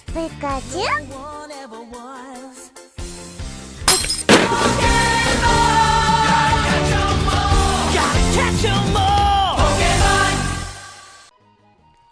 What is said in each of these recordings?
Pikachu?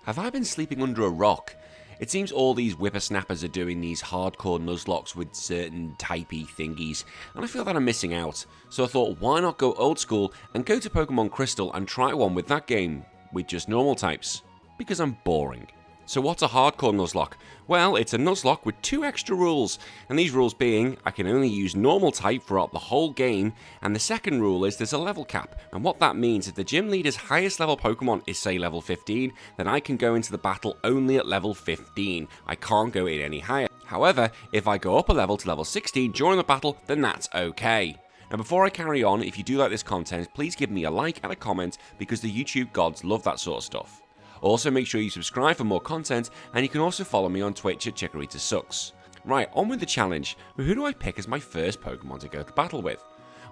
Have I been sleeping under a rock? It seems all these whippersnappers are doing these hardcore nuzlocks with certain typey thingies, and I feel that I'm missing out. So I thought, why not go old school and go to Pokemon Crystal and try one with that game, with just normal types, because I'm boring. So what's a hardcore Nuzlocke? Well, it's a Nuzlocke with 2 extra rules, and these rules being, I can only use normal type throughout the whole game, and the second rule is there's a level cap, and what that means, if the gym leader's highest level Pokemon is say level 15, then I can go into the battle only at level 15, I can't go in any higher. However, if I go up a level to level 16 during the battle, then that's okay. Now before I carry on, if you do like this content, please give me a like and a comment, because the YouTube gods love that sort of stuff. Also, make sure you subscribe for more content, and you can also follow me on Twitch at ChikoritaSucks. Right, on with the challenge. Who do I pick as my first Pokemon to go to battle with?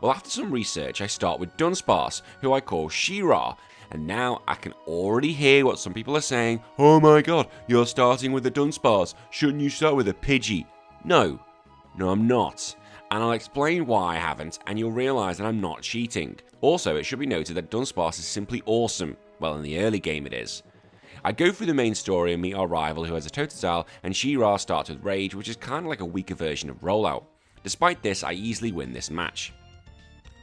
Well, after some research, I start with Dunsparce, who I call She-Ra, and now I can already hear what some people are saying. Oh my god, you're starting with a Dunsparce. Shouldn't you start with a Pidgey? No, I'm not. And I'll explain why I haven't, and you'll realise that I'm not cheating. Also, it should be noted that Dunsparce is simply awesome. Well, in the early game it is. I go through the main story and meet our rival who has a Totodile, and She-Ra starts with Rage, which is kind of like a weaker version of Rollout. Despite this, I easily win this match.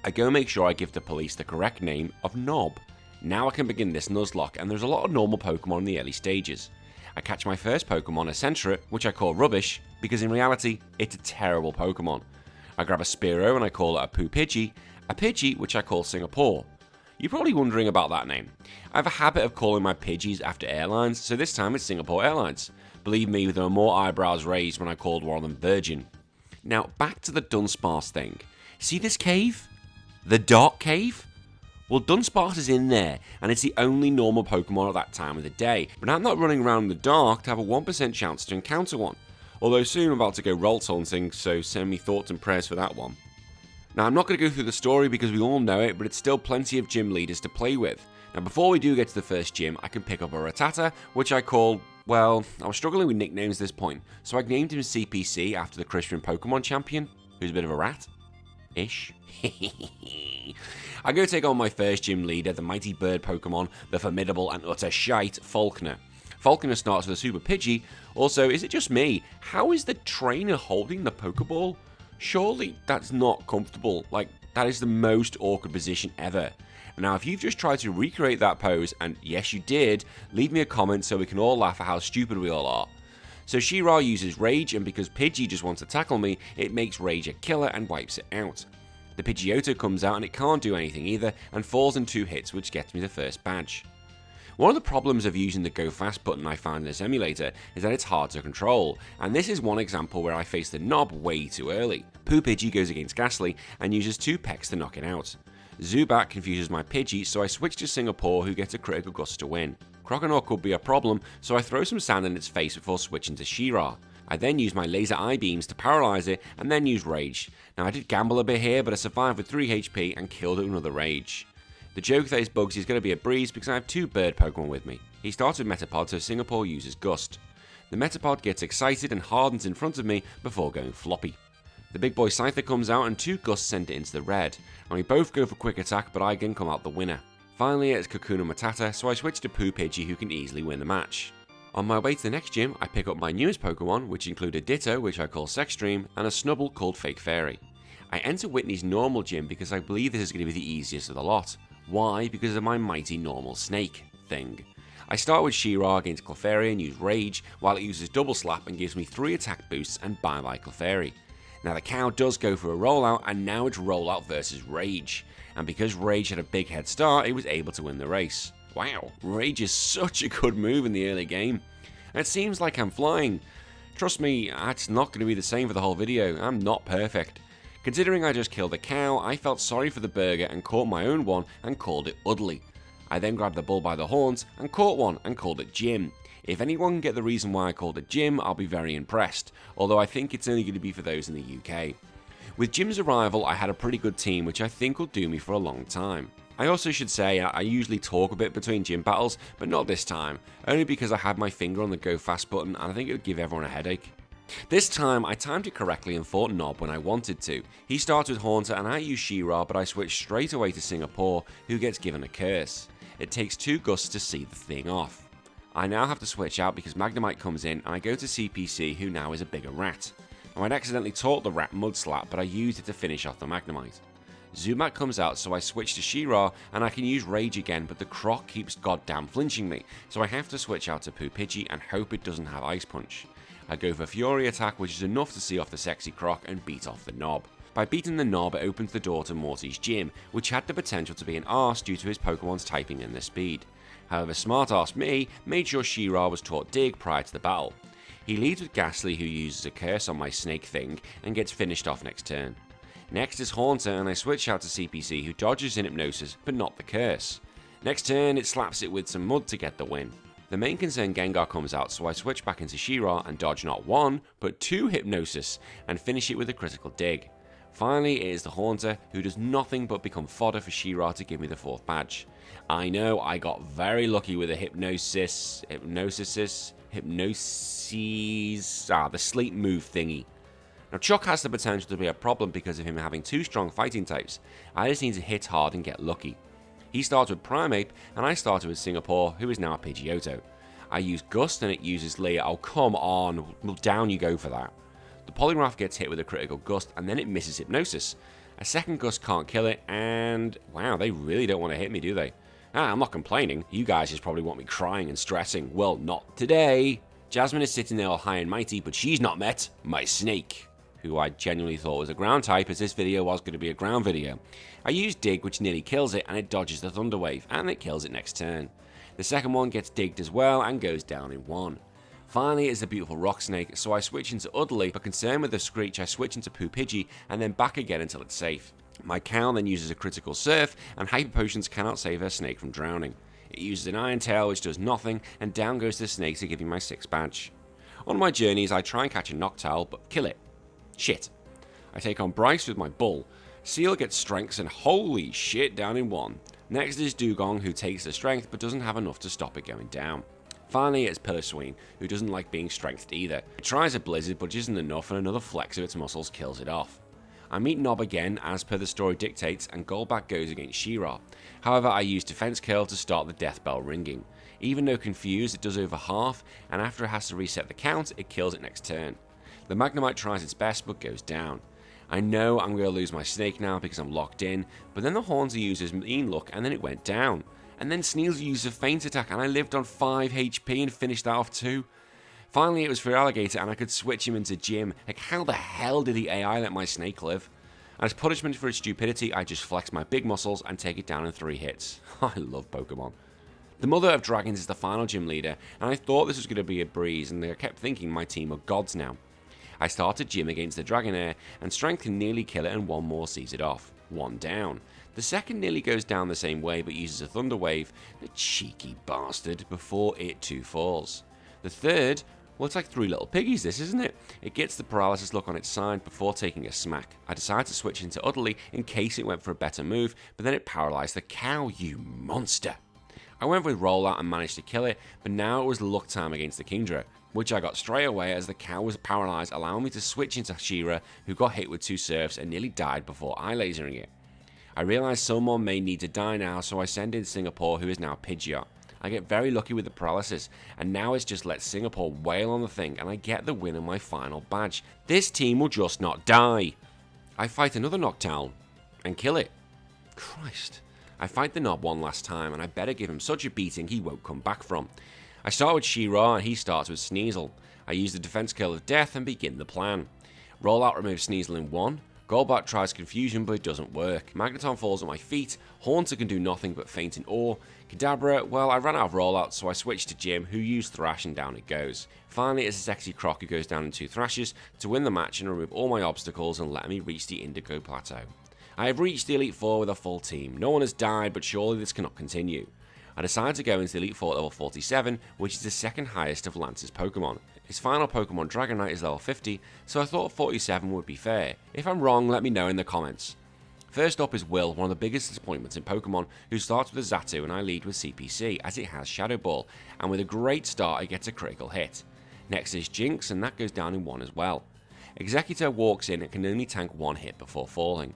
I go make sure I give the police the correct name of Knob. Now I can begin this Nuzlocke, and there's a lot of normal Pokemon in the early stages. I catch my first Pokemon, a Sentret, which I call Rubbish, because in reality, it's a terrible Pokemon. I grab a Spearow and I call it a Poo-Pidgey, a Pidgey which I call Singapore. You're probably wondering about that name. I have a habit of calling my Pidgeys after airlines, so this time it's Singapore Airlines. Believe me, there were more eyebrows raised when I called one of them Virgin. Now, back to the Dunsparce thing. See this cave? The Dark Cave? Well, Dunsparce is in there, and it's the only normal Pokemon at that time of the day, but I'm not running around in the dark to have a 1% chance to encounter one. Although soon I'm about to go roll hunting, so send me thoughts and prayers for that one. Now, I'm not going to go through the story because we all know it, but it's still plenty of gym leaders to play with. Now, before we do get to the first gym, I can pick up a Rattata, which I call, well, I was struggling with nicknames at this point, so I named him CPC after the Christian Pokemon champion, who's a bit of a rat. Ish. I go take on my first gym leader, the mighty bird Pokemon, the formidable and utter shite Falkner. Falkner starts with a Super Pidgey. Also, is it just me? How is the trainer holding the Pokeball? Surely that's not comfortable. Like, that is the most awkward position ever. Now, if you've just tried to recreate that pose, and yes you did, leave me a comment so we can all laugh at how stupid we all are. So She-Ra uses Rage, and because Pidgey just wants to tackle me, it makes Rage a killer and wipes it out. The Pidgeotto comes out and it can't do anything either, and falls in 2 hits, which gets me the first badge. One of the problems of using the Go Fast button I found in this emulator is that it's hard to control, and this is one example where I faced the knob way too early. Poo-Pidgey goes against Ghastly and uses 2 pecks to knock it out. Zubat confuses my Pidgey, so I switch to Singapore, who gets a critical gust to win. Croconaw could be a problem, so I throw some sand in its face before switching to She-Ra. I then use my laser eye beams to paralyze it and then use Rage. Now I did gamble a bit here, but I survived with 3 HP and killed it with another Rage. The joke that is Bugsy is going to be a breeze because I have 2 bird Pokemon with me. He starts with Metapod, so Singapore uses Gust. The Metapod gets excited and hardens in front of me before going floppy. The big boy Scyther comes out and 2 Gusts send it into the red, and we both go for quick attack, but I again come out the winner. Finally it's Kakuna Matata, so I switch to Poo-Pidgey, who can easily win the match. On my way to the next gym, I pick up my newest Pokemon, which include a Ditto, which I call Sexstream, and a Snubble called Fake Fairy. I enter Whitney's normal gym because I believe this is going to be the easiest of the lot. Why? Because of my mighty normal snake thing. I start with She-Ra against Clefairy and use Rage, while it uses Double Slap and gives me 3 attack boosts and bye-bye Clefairy. Now the cow does go for a rollout, and now it's rollout versus Rage. And because Rage had a big head start, it was able to win the race. Wow, Rage is such a good move in the early game. And it seems like I'm flying. Trust me, it's not going to be the same for the whole video. I'm not perfect. Considering I just killed a cow, I felt sorry for the burger and caught my own one and called it Udley. I then grabbed the bull by the horns and caught one and called it Jim. If anyone can get the reason why I called it Jim, I'll be very impressed, although I think it's only going to be for those in the UK. With Jim's arrival, I had a pretty good team which I think will do me for a long time. I also should say I usually talk a bit between gym battles, but not this time, only because I had my finger on the go fast button and I think it would give everyone a headache. This time, I timed it correctly and fought Nob when I wanted to. He starts with Haunter and I use She-Ra, but I switch straight away to Singapore, who gets given a curse. It takes 2 gusts to see the thing off. I now have to switch out because Magnemite comes in and I go to CPC, who now is a bigger rat. I might accidentally taught the rat Mud Slap, but I used it to finish off the Magnemite. Zubat comes out, so I switch to She-Ra and I can use Rage again, but the Croc keeps goddamn flinching me, so I have to switch out to Poo-Pidgey and hope it doesn't have Ice Punch. I go for Fury Attack, which is enough to see off the sexy Croc and beat off the Nob. By beating the Nob, it opens the door to Morty's gym, which had the potential to be an arse due to his Pokemon's typing and their speed. However, smart-ass me made sure She-Ra was taught Dig prior to the battle. He leads with Ghastly, who uses a curse on my snake thing and gets finished off next turn. Next is Haunter, and I switch out to CPC, who dodges in Hypnosis, but not the curse. Next turn, it slaps it with some mud to get the win. The main concern Gengar comes out, so I switch back into She-Ra and dodge not 1, but 2 Hypnosis, and finish it with a critical dig. Finally, it is the Haunter, who does nothing but become fodder for She-Ra to give me the 4th badge. I know, I got very lucky with a the sleep move thingy. Now Chuck has the potential to be a problem because of him having 2 strong fighting types. I just need to hit hard and get lucky. He starts with Primeape, and I started with Singapore, who is now a Pidgeotto. I use Gust and it uses Leer. Oh, come on. Well, down you go for that. The Poliwrath gets hit with a critical Gust, and then it misses Hypnosis. A second Gust can't kill it, and wow, they really don't want to hit me, do they? I'm not complaining. You guys just probably want me crying and stressing. Well, not today. Jasmine is sitting there all high and mighty, but she's not met my snake, who I genuinely thought was a ground type, as this video was going to be a ground video. I use Dig, which nearly kills it, and it dodges the Thunder Wave, and it kills it next turn. The second one gets digged as well, and goes down in 1. Finally, it's the beautiful Rock Snake, so I switch into Udderly, but concerned with the Screech, I switch into Poo-Pidgey, and then back again until it's safe. My cow then uses a critical Surf, and Hyper Potions cannot save her snake from drowning. It uses an Iron Tail, which does nothing, and down goes the snake to give me my 6th badge. On my journeys, I try and catch a Noctowl, but kill it. Shit. I take on Bryce with my Bull. Seal gets Strengths, and holy shit, down in 1. Next is Dugong, who takes the Strength, but doesn't have enough to stop it going down. Finally, it's Piloswine, who doesn't like being strengthed either. It tries a Blizzard, but isn't enough, and another flex of its muscles kills it off. I meet Nob again, as per the story dictates, and Golbat goes against She-Ra. However, I use Defense Curl to start the death bell ringing. Even though confused, it does over half, and after it has to reset the count, it kills it next turn. The Magnemite tries its best, but goes down. I know I'm going to lose my snake now because I'm locked in, but then the Haunter uses Mean Look, and then it went down. And then Sneasel used a Feint Attack, and I lived on 5 HP and finished that off too. Finally, it was for Alligator, and I could switch him into Gym. Like, how the hell did the AI let my snake live? And as punishment for its stupidity, I just flex my big muscles and take it down in 3 hits. I love Pokemon. The Mother of Dragons is the final gym leader, and I thought this was going to be a breeze, and I kept thinking my team are gods now. I started Gym against the Dragonair, and Strength can nearly kill it, and 1 more sees it off. 1 down. The second nearly goes down the same way, but uses a Thunder Wave, the cheeky bastard, before it too falls. The third, well, it's like 3 little piggies this, isn't it? It gets the paralysis look on its side before taking a smack. I decided to switch into Udderly in case it went for a better move, but then it paralyzed the cow, you monster. I went with Rollout and managed to kill it, but now it was luck time against the Kingdra, which I got straight away as the cow was paralyzed, allowing me to switch into She-Ra, who got hit with 2 Surfs and nearly died before eye lasering it. I realised someone may need to die now, so I send in Singapore, who is now Pidgeot. I get very lucky with the paralysis, and now it's just let Singapore wail on the thing, and I get the win on my final badge. This team will just not die. I fight another Noctowl, and kill it. Christ. I fight the Nob one last time, and I better give him such a beating he won't come back from. I start with She-Ra, and he starts with Sneasel. I use the Defense Curl of Death and begin the plan. Rollout removes Sneasel in 1. Golbat tries Confusion, but it doesn't work. Magneton falls at my feet. Haunter can do nothing but faint in awe. Kadabra, well, I ran out of Rollout, so I switched to Jim, who used Thrash, and down it goes. Finally, it's a sexy Croc who goes down in 2 Thrashes to win the match and remove all my obstacles and let me reach the Indigo Plateau. I have reached the Elite Four with a full team. No one has died, but surely this cannot continue. I decided to go into the Elite Four at level 47, which is the second highest of Lance's Pokemon. His final Pokemon, Dragonite, is level 50, so I thought 47 would be fair. If I'm wrong, let me know in the comments. First up is Will, one of the biggest disappointments in Pokemon, who starts with a Xatu and I lead with CPC as it has Shadow Ball, and with a great start it gets a critical hit. Next is Jinx, and that goes down in 1 as well. Executor walks in and can only tank 1 hit before falling.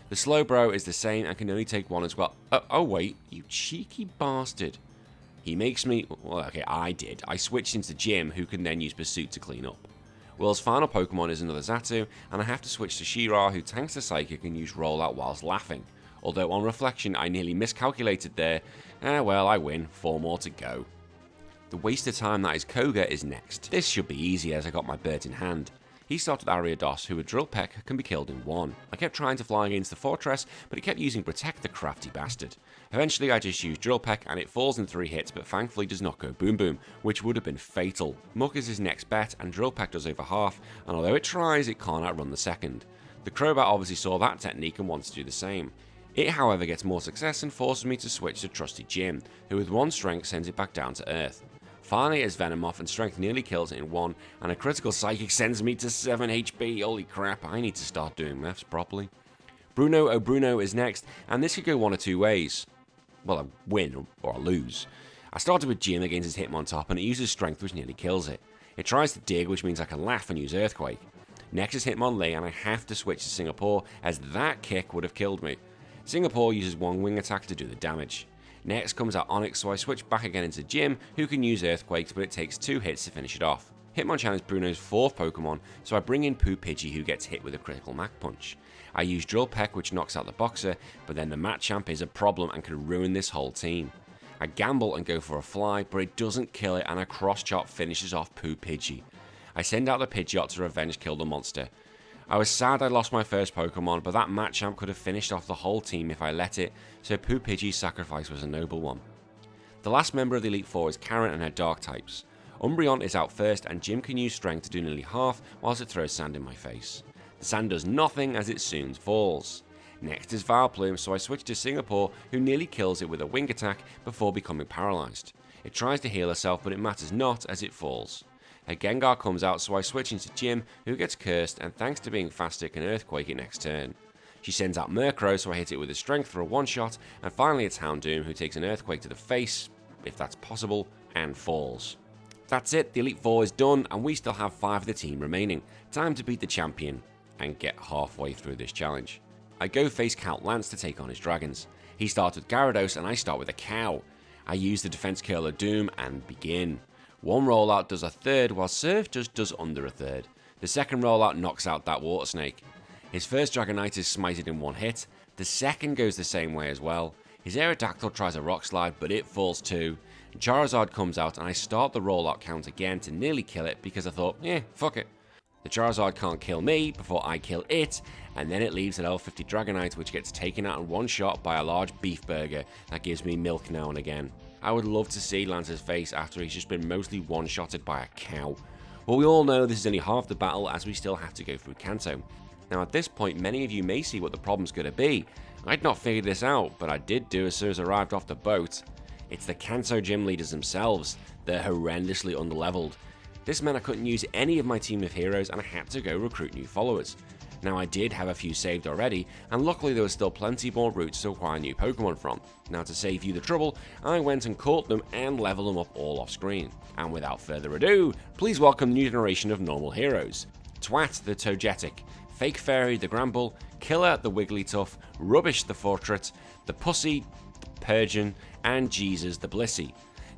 The Slowbro is the same and can only take 1 as well. Oh wait, you cheeky bastard. He makes me, well okay, I switched into Jim, who can then use Pursuit to clean up. Will's final Pokemon is another Xatu, and I have to switch to She-Ra, who tanks the Psychic and use Rollout whilst laughing. Although on reflection I nearly miscalculated there. Well, I win, 4 more to go. The waste of time that is Koga is next. This should be easy as I got my bird in hand. He started with Ariados, who with Drill Peck can be killed in 1. I kept trying to fly against the fortress, but he kept using Protect, the crafty bastard. Eventually I just used Drill Peck and it falls in 3 hits, but thankfully does not go Boom Boom, which would have been fatal. Muck is his next bet, and Drill Peck does over half, and although it tries, it can't outrun the second. The Crobat obviously saw that technique and wants to do the same. It however gets more success and forces me to switch to trusty Jim, who with 1 strength sends it back down to earth. Finally it is Venomoth, and strength nearly kills it in 1, and a critical Psychic sends me to 7 HP. Holy crap, I need to start doing maths properly. Bruno Oh Bruno is next, and this could go one of 2 ways. Well, I win or I lose. I started with Jim against his Hitmontop, and it uses strength which nearly kills it. It tries to dig, which means I can laugh and use Earthquake. Next is Hitmonlee, and I have to switch to Singapore, as that kick would have killed me. Singapore uses 1 wing attack to do the damage. Next comes out Onyx, so I switch back again into Jim, who can use Earthquakes, but it takes 2 hits to finish it off. Hitmonchan is Bruno's 4th Pokemon, so I bring in Poo Pidgey, who gets hit with a critical Mach Punch. I use Drill Peck, which knocks out the Boxer, but then the Machamp is a problem and can ruin this whole team. I gamble and go for a Fly, but it doesn't kill it, and a Cross Chop finishes off Poo Pidgey. I send out the Pidgeot to revenge kill the monster. I was sad I lost my first Pokemon, but that Machamp could have finished off the whole team if I let it, so Poo Pidgey's sacrifice was a noble one. The last member of the Elite Four is Karen and her Dark types. Umbreon is out first, and Jim can use Strength to do nearly half whilst it throws sand in my face. The sand does nothing as it soon falls. Next is Vileplume, so I switch to Singapore, who nearly kills it with a wing attack before becoming paralysed. It tries to heal herself, but it matters not as it falls. A Gengar comes out, so I switch into Jim, who gets cursed, and thanks to being faster can Earthquake it next turn. She sends out Murkrow, so I hit it with a Strength for a one-shot, and finally it's Houndoom, who takes an Earthquake to the face, if that's possible, and falls. That's it, the Elite Four is done, and we still have 5 of the team remaining. Time to beat the champion, and get halfway through this challenge. I go face Count Lance to take on his dragons. He starts with Gyarados, and I start with a cow. I use the Defense Curler Doom, and begin. One rollout does a third, while Surf just does under a third. The second rollout knocks out that Water Snake. His first Dragonite is smited in 1 hit. The second goes the same way as well. His Aerodactyl tries a Rock Slide, but it falls too. Charizard comes out, and I start the rollout count again to nearly kill it because I thought, fuck it. The Charizard can't kill me before I kill it, and then it leaves an L50 Dragonite, which gets taken out in 1 shot by a large beef burger that gives me milk now and again. I would love to see Lance's face after he's just been mostly one-shotted by a cow. But we all know this is only half the battle, as we still have to go through Kanto. Now at this point, many of you may see what the problem's going to be. I'd not figured this out, but I did do as soon as I arrived off the boat. It's the Kanto gym leaders themselves. They're horrendously underleveled. This meant I couldn't use any of my team of heroes, and I had to go recruit new followers. Now I did have a few saved already, and luckily there was still plenty more routes to acquire new Pokemon from. Now to save you the trouble, I went and caught them and leveled them up all off screen. And without further ado, please welcome the new generation of normal heroes. Twat the Togetic, Fake Fairy the Gramble, Killer the Wigglytuff, Rubbish the Fortret, the Pussy the Persian, and Jesus the Blissey.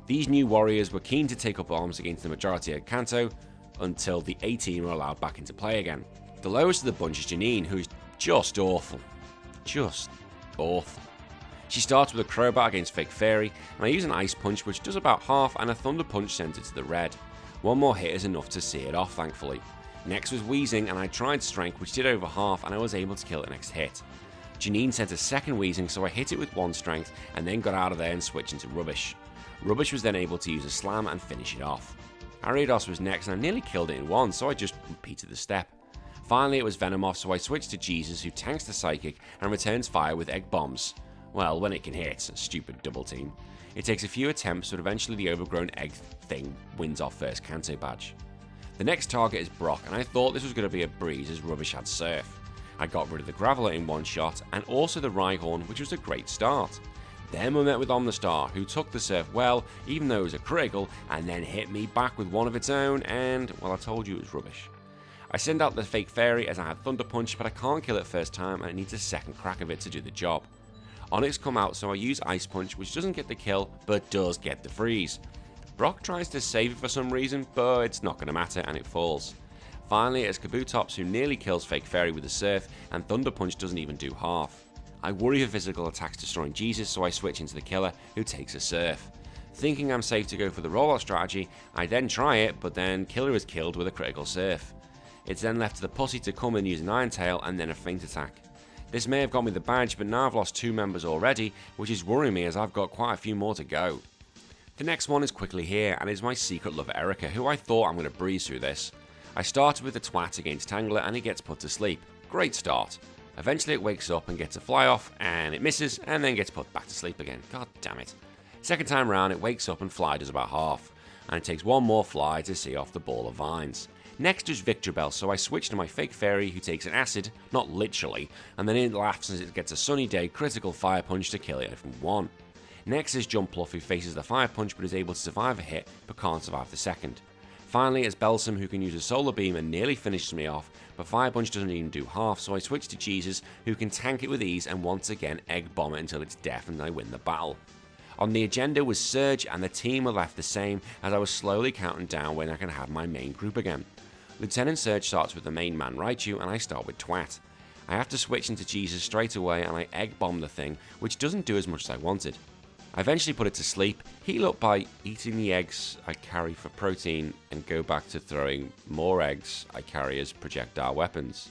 These new warriors were keen to take up arms against the majority of Kanto until the 18 were allowed back into play again. The lowest of the bunch is Janine, who is just awful. Just awful. She starts with a Crobat against Fake Fairy, and I use an Ice Punch which does about half, and a Thunder Punch sends it to the red. 1 more hit is enough to see it off, thankfully. Next was Weezing, and I tried Strength, which did over half, and I was able to kill it next hit. Janine sent a second Weezing, so I hit it with 1 Strength, and then got out of there and switched into Rubbish. Rubbish was then able to use a Slam and finish it off. Ariados was next, and I nearly killed it in 1, so I just repeated the step. Finally it was Venomoth, so I switched to Jesus, who tanks the Psychic and returns fire with Egg Bombs. Well, when it can hit, a stupid double team. It takes a few attempts, but eventually the overgrown egg thing wins our first Kanto badge. The next target is Brock, and I thought this was going to be a breeze as Rubbish had Surf. I got rid of the Graveler in one shot, and also the Rhyhorn, which was a great start. Then we met with Omnistar, who took the Surf well, even though it was a critical, and then hit me back with one of its own, and, well, I told you it was rubbish. I send out the Fake Fairy as I had Thunder Punch, but I can't kill it first time, and it needs a second crack of it to do the job. Onyx come out, so I use Ice Punch, which doesn't get the kill, but does get the freeze. Brock tries to save it for some reason, but it's not going to matter, and it falls. Finally, it's Kabutops who nearly kills Fake Fairy with a Surf, and Thunder Punch doesn't even do half. I worry for physical attacks destroying Jesus, so I switch into the Killer, who takes a Surf. Thinking I'm safe to go for the rollout strategy, I then try it, but then Killer is killed with a critical Surf. It's then left to the Pussy to come and use an Iron Tail and then a Feint Attack. This may have got me the badge, but now I've lost 2 members already, which is worrying me as I've got quite a few more to go. The next one is quickly here, and is my secret lover Erica, who I thought I'm going to breeze through this. I started with the Twat against Tangler and it gets put to sleep. Great start. Eventually it wakes up and gets a fly off, and it misses and then gets put back to sleep again. God damn it. Second time round it wakes up and Fly does about half, and it takes one more Fly to see off the ball of vines. Next is Victreebel, so I switch to my Fake Fairy who takes an acid, not literally, and then it laughs as it gets a Sunny Day critical Fire Punch to kill it from 1. Next is Jumpluff who faces the Fire Punch but is able to survive a hit but can't survive the second. Finally, it's Belsum who can use a Solar Beam and nearly finishes me off, but Fire Punch doesn't even do half, so I switch to Jesus who can tank it with ease and once again Egg Bomb it until it's deaf and I win the battle. On the agenda was Surge, and the team were left the same as I was slowly counting down when I can have my main group again. Lieutenant Surge starts with the main man Raichu and I start with Twat. I have to switch into Jesus straight away and I Egg Bomb the thing, which doesn't do as much as I wanted. I eventually put it to sleep, heal up by eating the eggs I carry for protein, and go back to throwing more eggs I carry as projectile weapons.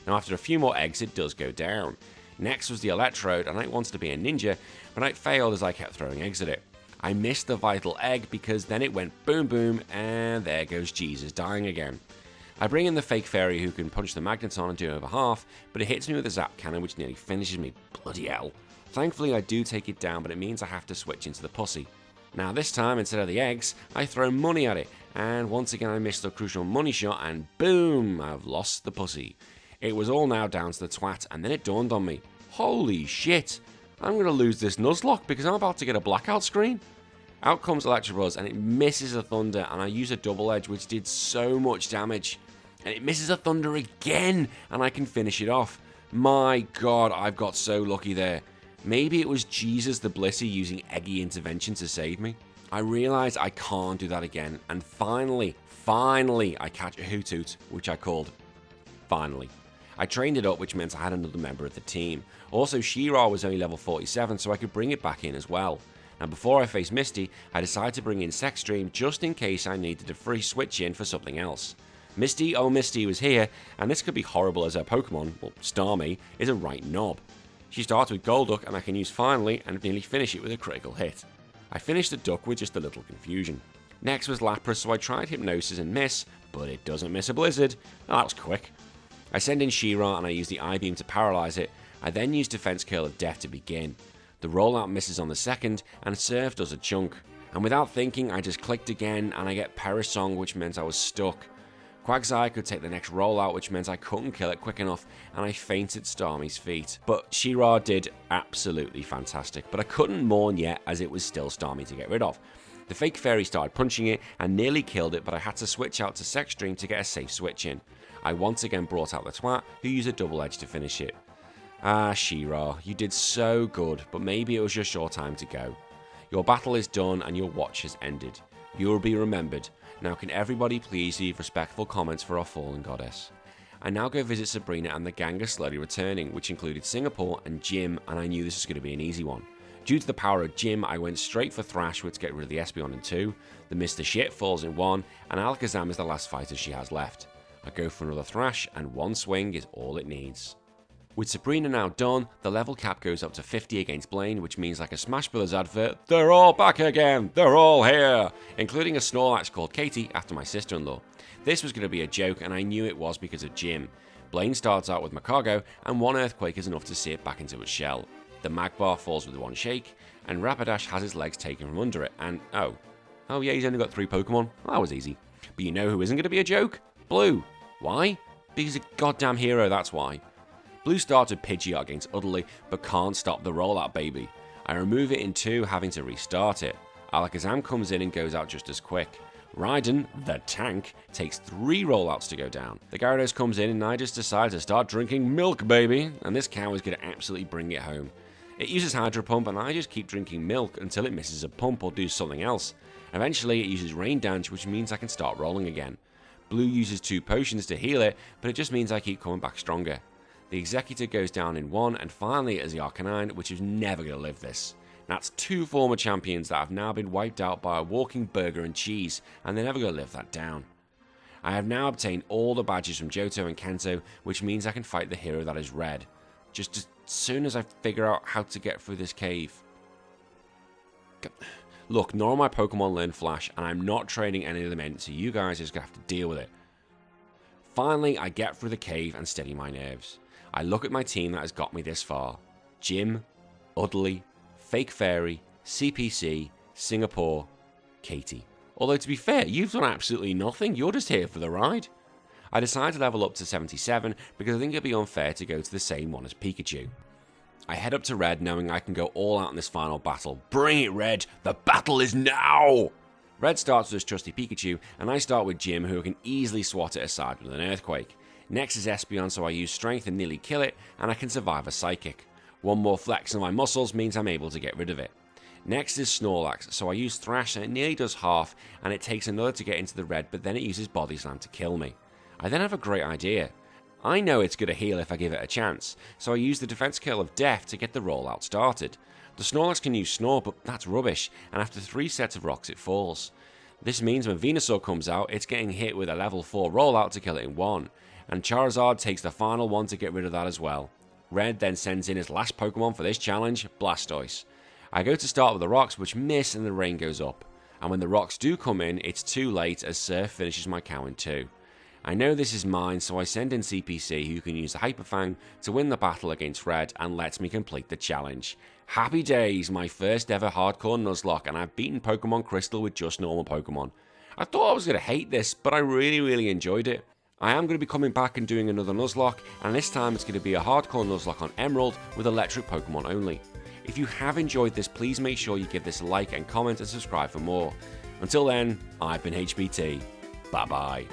Now after a few more eggs it does go down. Next was the Electrode, and I wanted to be a ninja, but I failed as I kept throwing eggs at it. I missed the vital egg because then it went boom boom, and there goes Jesus dying again. I bring in the Fake Fairy who can punch the Magneton and do over half, but it hits me with a Zap Cannon which nearly finishes me. Bloody hell. Thankfully I do take it down, but it means I have to switch into the Pussy. Now this time, instead of the eggs, I throw money at it, and once again I miss the crucial money shot, and boom, I've lost the Pussy. It was all now down to the Twat, and then it dawned on me. Holy shit, I'm going to lose this Nuzlocke because I'm about to get a blackout screen. Out comes Electabuzz, and it misses a Thunder, and I use a Double Edge which did so much damage. And it misses a Thunder again, and I can finish it off. My god, I've got so lucky there. Maybe it was Jesus the Blissey using Eggy Intervention to save me. I realise I can't do that again, and finally, I catch a Hoothoot, which I called Finally. I trained it up, which meant I had another member of the team. Also, She-Ra was only level 47, so I could bring it back in as well. Now before I face Misty, I decided to bring in Sexstream just in case I needed a free switch in for something else. Misty, oh Misty, was here, and this could be horrible as her Pokemon, well, Starmie, is a right knob. She starts with Golduck, and I can use Finally and nearly finish it with a critical hit. I finished the Duck with just a little confusion. Next was Lapras, so I tried Hypnosis and miss, but it doesn't miss a Blizzard. Oh, that was quick. I send in She-Ra and I use the I-Beam to paralyze it. I then use Defense Curl of Death to begin. The rollout misses on the second, and Surf does a chunk. And without thinking, I just clicked again, and I get Perish Song, which meant I was stuck. Quagsire could take the next rollout, which meant I couldn't kill it quick enough, and I fainted Starmie's feet. But She-Ra did absolutely fantastic, but I couldn't mourn yet as it was still Starmie to get rid of. The Fake Fairy started punching it and nearly killed it, but I had to switch out to Sexstream to get a safe switch in. I once again brought out the Twat, who used a Double Edge to finish it. Ah, She-Ra, you did so good, but maybe it was just your time to go. Your battle is done and your watch has ended. You will be remembered. Now can everybody please leave respectful comments for our fallen goddess. I now go visit Sabrina, and the gang are slowly returning, which included Singapore and Jim, and I knew this was going to be an easy one. Due to the power of Jim, I went straight for Thrashwood to get rid of the Espeon in 2, the Mr. Shit falls in 1, and Alakazam is the last fighter she has left. I go for another Thrash, and one swing is all it needs. With Sabrina now done, the level cap goes up to 50 against Blaine, which means like a Smash Bros advert, they're all back again, they're all here, including a Snorlax called Katie after my sister-in-law. This was going to be a joke, and I knew it was because of Jim. Blaine starts out with Macago, and one Earthquake is enough to see it back into its shell. The Magbar falls with one shake, and Rapidash has his legs taken from under it, and oh yeah, he's only got 3 Pokemon, well, that was easy. But you know who isn't going to be a joke? Blue. Why? Because he's a goddamn hero, that's why. Blue starts with Pidgeot against Udley, but can't stop the rollout baby. I remove it in 2, having to restart it. Alakazam comes in and goes out just as quick. Raiden, the tank, takes 3 rollouts to go down. The Gyarados comes in and I just decide to start drinking milk, baby, and this cow is going to absolutely bring it home. It uses Hydro Pump and I just keep drinking milk until it misses a pump or does something else. Eventually it uses Rain Dance, which means I can start rolling again. Blue uses 2 potions to heal it, but it just means I keep coming back stronger. The Executor goes down in 1, and finally it is the Arcanine, which is never going to live this. That's 2 former champions that have now been wiped out by a walking burger and cheese, and they're never going to live that down. I have now obtained all the badges from Johto and Kanto, which means I can fight the hero that is red. Just as soon as I figure out how to get through this cave. Look, none of my Pokemon learn Flash, and I'm not training any of them in, so you guys are just going to have to deal with it. Finally, I get through the cave and steady my nerves. I look at my team that has got me this far. Jim, Udley, Fake Fairy, CPC, Singapore, Katie. Although to be fair, you've done absolutely nothing, you're just here for the ride. I decide to level up to 77 because I think it'd be unfair to go to the same one as Pikachu. I head up to Red knowing I can go all out in this final battle. Bring it, Red! The battle is now! Red starts with his trusty Pikachu, and I start with Jim, who can easily swat it aside with an Earthquake. Next is Espeon, so I use Strength and nearly kill it, and I can survive a Psychic. One more flex of my muscles means I'm able to get rid of it. Next is Snorlax, so I use Thrash and it nearly does half, and it takes another to get into the red, but then it uses Body Slam to kill me. I then have a great idea. I know it's going to heal if I give it a chance, so I use the Defense Curl of Death to get the rollout started. The Snorlax can use Snore, but that's rubbish, and after 3 sets of rocks it falls. This means when Venusaur comes out, it's getting hit with a level 4 rollout to kill it in 1. And Charizard takes the final one to get rid of that as well. Red then sends in his last Pokemon for this challenge, Blastoise. I go to start with the rocks, which miss and the rain goes up. And when the rocks do come in, it's too late as Surf finishes my cow in 2. I know this is mine, so I send in CPC, who can use the Hyper Fang to win the battle against Red and lets me complete the challenge. Happy days, my first ever Hardcore Nuzlocke, and I've beaten Pokemon Crystal with just normal Pokemon. I thought I was going to hate this, but I really enjoyed it. I am going to be coming back and doing another Nuzlocke, and this time it's going to be a Hardcore Nuzlocke on Emerald with electric Pokemon only. If you have enjoyed this, please make sure you give this a like and comment and subscribe for more. Until then, I've been HBT. Bye bye.